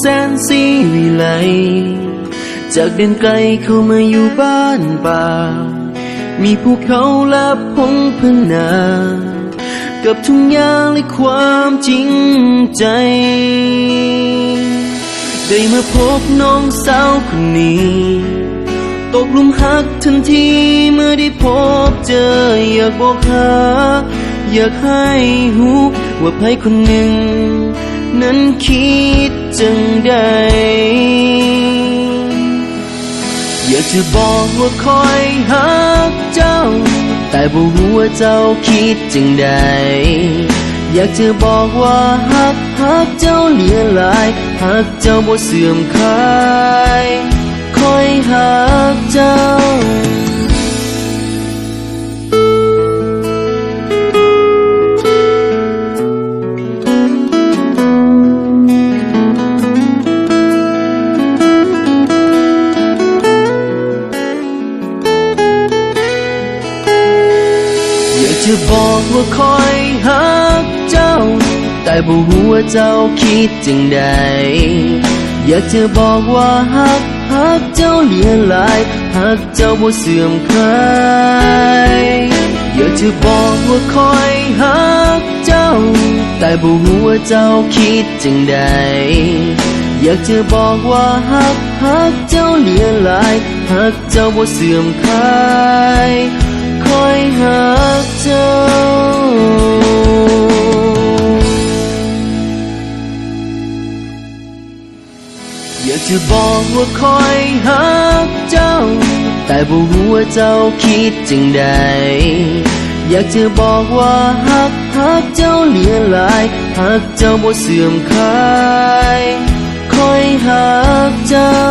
แสนสีวิไลจากเดินไกลเข้ามาอยู่บ้านป่ามีภูเขาและพงพนากับทุ่งหญ้าและความจริงใจได้มาพบน้องสาวคนนี้ตกหลุมรักทันทีเมื่อได้พบเจออยากบอกหาอยากให้หูว่าใครคนหนึ่งนั้นคิดจังใดอยากจะบอกว่าคอยหักเจ้าแต่บ่รู้ว่าเจ้าคิดจังใดอยากจะบอกว่าหักเจ้าเหลือหลายหักเจ้าบ่เสื่อมคลายคอยหักเจ้าจะบอกว่าคอยหักเจ้าแต่บ่รู้ว่าเจ้าคิดจังใดอยากจะบอกว่าหักเจ้าเหลือหลายหักเจ้าบ่เสื่อมคลายอยากจะบอกว่าคอยหักเจ้าแต่บ่รู้ว่าเจ้าคิดจังใดอยากจะบอกว่าหักเจ้าเหลือหลายหักเจ้าบ่เสื่อมคลายคอยหักเจ้าอยากจะบอกว่าคอยหักเจ้าแต่บ่รู้ว่าเจ้าคิดจังใดอยากจะบอกว่าหักเจ้าเหลือหลายหักเจ้าบ่เสื่อมคลายคอยหักเจ้า